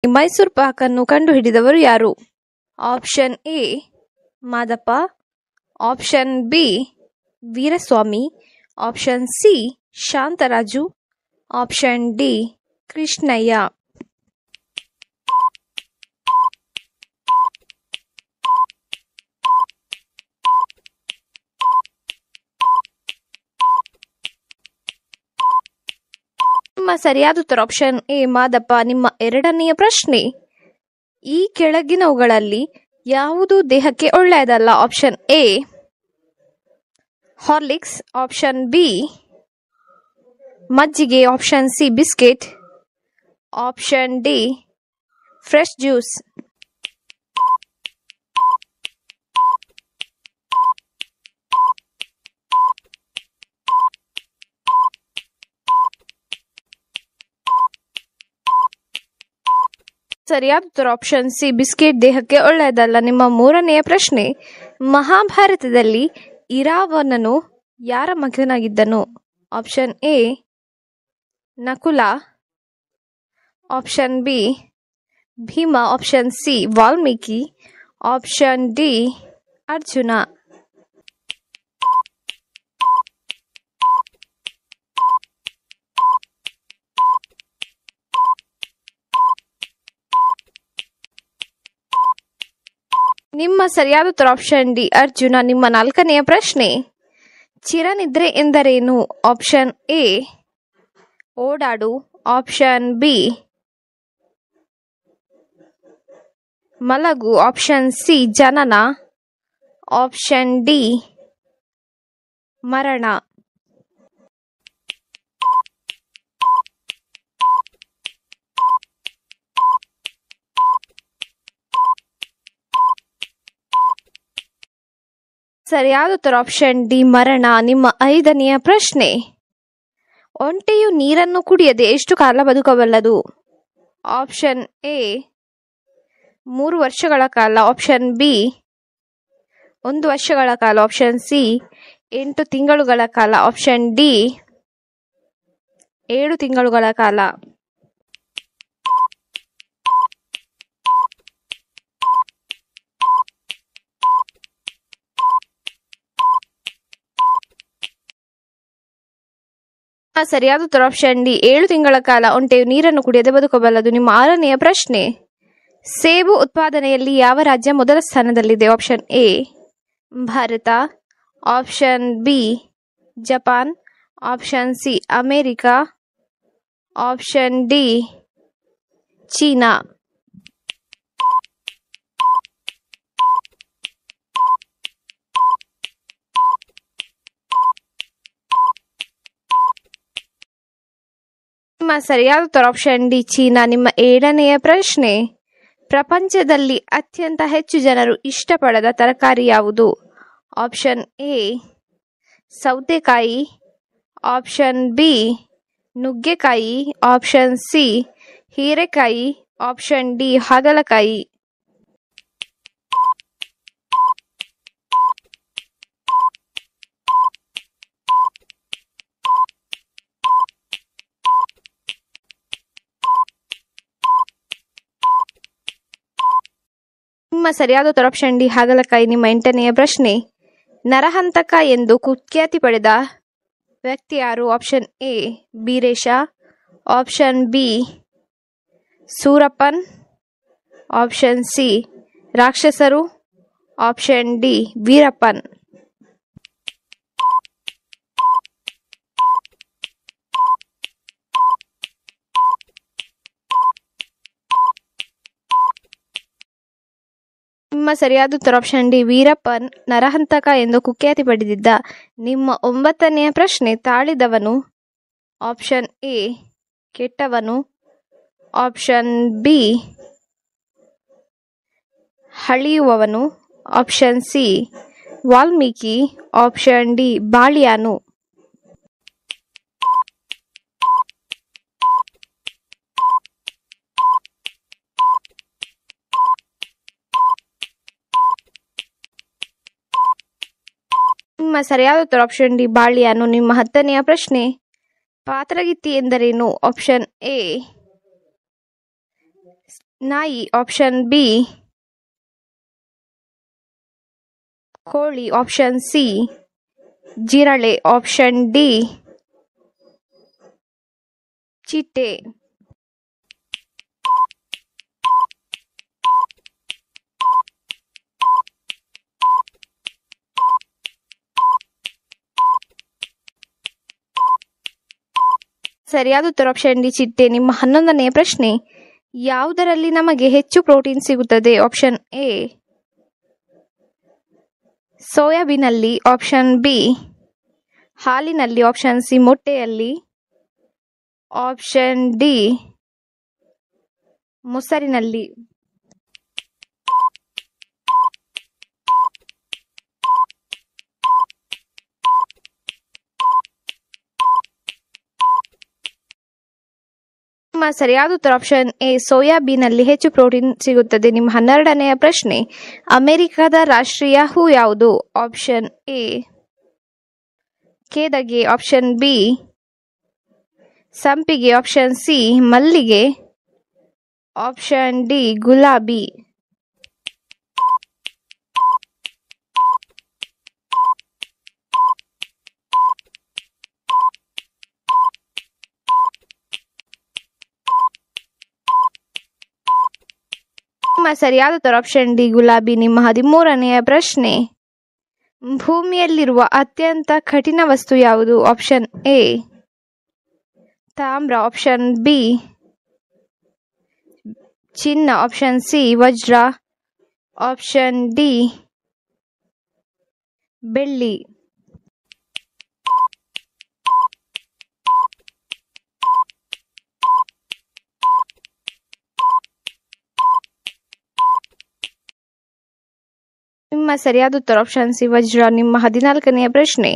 ಮೈಸೂರು ಪಾಕನ್ನು ಕಂಡುಹಿಡಿದವರು ಯಾರು? Option A Madappa, option B Veeraswamy, option C Shantaraju, option D Krishnaiah. ನಿಮ್ಮ ಸರಿಯಾದ ಉತ್ತರ ಆಪ್ಷನ್ ಎ ಮಾದಪ್ಪ. ನಿಮ್ಮ ಎರಡನೆಯ ಪ್ರಶ್ನೆ, ಈ ಕೆಳಗಿನವುಗಳಲ್ಲಿ ಯಾವುದು ದೇಹಕ್ಕೆ ಒಳ್ಳೆಯದಲ್ಲ? Option A Horlicks, option B ಮಜ್ಜಿಗೆ, option C biscuit, option D fresh juice. ಸರಿಯಾದ ಉತ್ತರ ಆಪ್ಷನ್ ಸಿ ಬಿಸ್ಕೆಟ್ ದೇಹಕ್ಕೆ ಒಳ್ಳೆಯದಲ್ಲ. ನಿಮ್ಮ ಮೂರನೆಯ ಪ್ರಶ್ನೆ, ಮಹಾಭಾರತದಲ್ಲಿ ಇರಾವಣನು ಯಾರ ಮಗನಾಗಿದ್ದನು? Option A Nakula, option B Bhima, option C Valmiki, option D Arjuna. ನಿಮ್ಮ ಸರಿಯಾದ ಉತ್ತರ ಆಪ್ಷನ್ ಡಿ ಅರ್ಜುನ. ನಿಮ್ಮ ನಾಲ್ಕನೆಯ ಪ್ರಶ್ನೆ, ಚಿರನಿದ್ರೆ ಎಂದರೇನು? ಆಪ್ಷನ್ ಎ ಓಡಾಡು, ಆಪ್ಷನ್ ಬಿ ಮಲಗು, ಆಪ್ಷನ್ ಸಿ ಜನನ, ಆಪ್ಷನ್ ಡಿ ಮರಣ. ಸರಿಯಾದ ಉತ್ತರ ಆಪ್ಷನ್ ಡಿ ಮರಣ. ನಿಮ್ಮ ಐದನೆಯ ಪ್ರಶ್ನೆ, ಒಂಟೆಯು ನೀರನ್ನು ಕುಡಿಯದೆ ಎಷ್ಟು ಕಾಲ ಬದುಕಬಲ್ಲದು? ಆಪ್ಷನ್ ಎ 3 ವರ್ಷಗಳ ಕಾಲ, ಆಪ್ಷನ್ ಬಿ 1 ವರ್ಷಗಳ ಕಾಲ, ಆಪ್ಷನ್ ಸಿ 8 ತಿಂಗಳುಗಳ ಕಾಲ, ಆಪ್ಷನ್ ಡಿ 7 ತಿಂಗಳುಗಳ ಕಾಲ. ಸರಿಯಾದ ಉತ್ತರ ಆಪ್ಷನ್ ಡಿ 7 ತಿಂಗಳ ಕಾಲ ಒಂಟೆಯು ನೀರನ್ನು ಕುಡಿಯದೆ ಬದುಕಬಲ್ಲದು. ನಿಮ್ಮ ಆರನೆಯ ಪ್ರಶ್ನೆ, ಸೇಬು ಉತ್ಪಾದನೆಯಲ್ಲಿ ಯಾವ ರಾಜ್ಯ ಮೊದಲ ಸ್ಥಾನದಲ್ಲಿದೆ? Option A Bharat, option B Japan, option C America, option D China. ನಿಮ್ಮ ಸರಿಯಾದ ಉತ್ತರ ಆಪ್ಷನ್ ಡಿ ಚೀನಾ. ನಿಮ್ಮ ಏಳನೆಯ ಪ್ರಶ್ನೆ, ಪ್ರಪಂಚದಲ್ಲಿ ಅತ್ಯಂತ ಹೆಚ್ಚು ಜನರು ಇಷ್ಟಪಡದ ತರಕಾರಿ ಯಾವುದು? ಆಪ್ಷನ್ ಎ ಸೌತೆಕಾಯಿ, ಆಪ್ಷನ್ ಬಿ ನುಗ್ಗೆಕಾಯಿ, ಆಪ್ಷನ್ ಸಿ ಹೀರೆಕಾಯಿ, ಆಪ್ಷನ್ ಡಿ ಹಾಗಲಕಾಯಿ. ನಿಮ್ಮ ಸರಿಯಾದ ಉತ್ತರ ಆಪ್ಷನ್ ಡಿ ಹಾಗಲಕಾಯಿ. ನಿಮ್ಮ ಎಂಟನೆಯ ಪ್ರಶ್ನೆ, ನರಹಂತಕ ಎಂದು ಕುಖ್ಯಾತಿ ಪಡೆದ ವ್ಯಕ್ತಿ ಯಾರು? Option A Beeresha, option B Surappan, option C ರಾಕ್ಷಸರು, ಆಪ್ಷನ್ ಡಿ ವೀರಪ್ಪನ್. ನಿಮ್ಮ ಸರಿಯಾದ ಉತ್ತರ ಆಪ್ಷನ್ ಡಿ ವೀರಪ್ಪನ್ ನರಹಂತಕ ಎಂದು ಕುಖ್ಯಾತಿ ಪಡೆದಿದ್ದ. ನಿಮ್ಮ ಒಂಬತ್ತನೆಯ ಪ್ರಶ್ನೆ, ತಾಳಿದವನು ಆಪ್ಷನ್ ಎ ಕೆಟ್ಟವನು, ಆಪ್ಷನ್ ಬಿ ಹಳಿಯುವವನು, option C Valmiki, option D ಬಾಳಿಯಾನು. ನಿಮ್ಮ ಸರಿಯಾದ ಉತ್ತರ ಆಪ್ಷನ್ ಡಿ ಬಾಳಿಯಾನು. ನಿಮ್ಮ ಹತ್ತನೆಯ ಪ್ರಶ್ನೆ, ಪಾತ್ರಗಿತ್ತಿ ಎಂದರೇನು? ಆಪ್ಷನ್ ಎ ನಾಯಿ ಆಪ್ಷನ್ ಬಿ, ಕೋಳಿ ಆಪ್ಷನ್ ಸಿ, ಜಿರಳೆ ಆಪ್ಷನ್ ಡಿ, ಚಿಟ್ಟೆ. ಸರಿಯಾದ ಉತ್ತರ ಆಪ್ಷನ್ ಡಿ, ಚಿಟ್ಟೆ. ನಿಮ್ಮ 11ನೆಯ ಪ್ರಶ್ನೆ, ಯಾವುದರಲ್ಲಿ ನಮಗೆ ಹೆಚ್ಚು ಪ್ರೋಟೀನ್ ಸಿಗುತ್ತದೆ? ಆಪ್ಷನ್ ಎ ಸೋಯಾಬೀನಲ್ಲಿ, ಆಪ್ಷನ್ ಬಿ ಹಾಲಿನಲ್ಲಿ, ಆಪ್ಷನ್ ಸಿ ಮೊಟ್ಟೆಯಲ್ಲಿ, ಆಪ್ಷನ್ ಡಿ ಮೊಸರಿನಲ್ಲಿ. ನಿಮ್ಮ ಸರಿಯಾದ ಉತ್ತರ ಆಪ್ಷನ್ ಎ ಸೋಯಾಬೀನಲ್ಲಿ ಹೆಚ್ಚು ಪ್ರೋಟೀನ್ ಸಿಗುತ್ತದೆ. ನಿಮ್ಮ 12ನೆಯ ಪ್ರಶ್ನೆ, ಅಮೆರಿಕದ ರಾಷ್ಟ್ರೀಯ ಹೂ ಯಾವುದು? ಆಪ್ಷನ್ ಎ ಕೇದಗೆ, ಆಪ್ಷನ್ ಬಿ ಸಂಪಿಗೆ, ಆಪ್ಷನ್ ಸಿ ಮಲ್ಲಿಗೆ, ಆಪ್ಷನ್ ಡಿ ಗುಲಾಬಿ. ನಿಮ್ಮ ಸರಿಯಾದ ಉತ್ತರ ಆಪ್ಷನ್ ಡಿ ಗುಲಾಬಿ. ನಿಮ್ಮ 13ನೆಯ ಪ್ರಶ್ನೆ, ಭೂಮಿಯಲ್ಲಿರುವ ಅತ್ಯಂತ ಕಠಿಣ ವಸ್ತು ಯಾವುದು? ಆಪ್ಷನ್ ಎ ತಾಮ್ರ, ಆಪ್ಷನ್ ಬಿ ಚಿನ್ನ, ಆಪ್ಷನ್ ಸಿ ವಜ್ರ, ಆಪ್ಷನ್ ಡಿ ಬೆಳ್ಳಿ. ನಿಮ್ಮ ಸರಿಯಾದ ಉತ್ತರ ಆಪ್ಷನ್ ಸಿ ವಜ್ರ. ನಿಮ್ಮ 14ನೆಯ ಪ್ರಶ್ನೆ,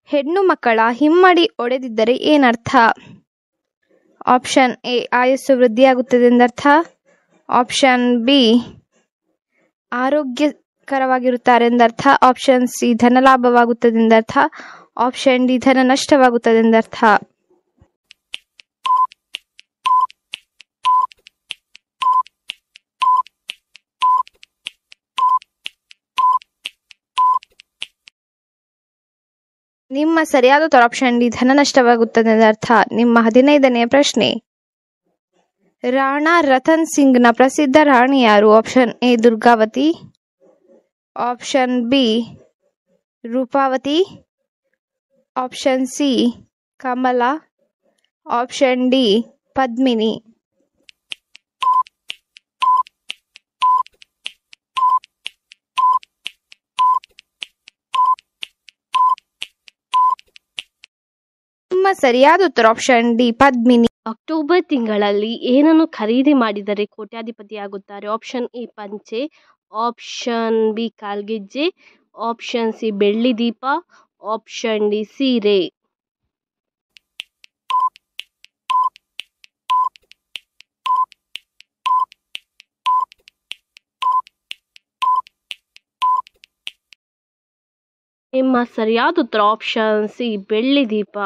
ಹೆಣ್ಣು ಮಕ್ಕಳ ಹಿಮ್ಮಡಿ ಒಡೆದಿದ್ದರೆ ಏನರ್ಥ? ಆಪ್ಷನ್ ಎ ಆಯಸ್ಸು ವೃದ್ಧಿಯಾಗುತ್ತದೆ ಎಂದರ್ಥ, ಆಪ್ಷನ್ ಬಿ ಆರೋಗ್ಯಕರವಾಗಿರುತ್ತಾರೆ ಎಂದರ್ಥ, ಆಪ್ಷನ್ ಸಿ ಧನ ಲಾಭವಾಗುತ್ತದೆ ಎಂದರ್ಥ, ಆಪ್ಷನ್ ಡಿ ಧನ ನಷ್ಟವಾಗುತ್ತದೆ ಎಂದರ್ಥ. ನಿಮ್ಮ ಸರಿಯಾದ ಉತ್ತರ ಆಪ್ಷನ್ ಡಿ ಧನ ನಷ್ಟವಾಗುತ್ತದೆ ಎಂದರ್ಥ. ನಿಮ್ಮ 15ನೆಯ ಪ್ರಶ್ನೆ, ರಾಣಾ ರತನ್ ಸಿಂಗ್ನ ಪ್ರಸಿದ್ಧ ರಾಣಿ ಯಾರು? Option A Durgavati, option B Roopavati, option C Kamala, option D Padmini. ನಿಮ್ಮ ಸರಿಯಾದ ಉತ್ತರ ಆಪ್ಷನ್ ಡಿ ಪದ್ಮಿನಿ. ಅಕ್ಟೋಬರ್ ತಿಂಗಳಲ್ಲಿ ಏನನ್ನು ಖರೀದಿ ಮಾಡಿದರೆ ಕೋಟ್ಯಾಧಿಪತಿಯಾಗುತ್ತಾರೆ? ಆಪ್ಷನ್ ಎ ಪಂಚೆ, ಆಪ್ಷನ್ ಬಿ ಕಾಲ್ಗೆಜ್ಜೆ, ಆಪ್ಷನ್ ಸಿ ಬೆಳ್ಳಿ ದೀಪ, ಆಪ್ಷನ್ ಡಿ ಸೀರೆ. ನಿಮ್ಮ ಸರಿಯಾದ ಉತ್ತರ ಆಪ್ಷನ್ ಸಿ ಬೆಳ್ಳಿ ದೀಪ.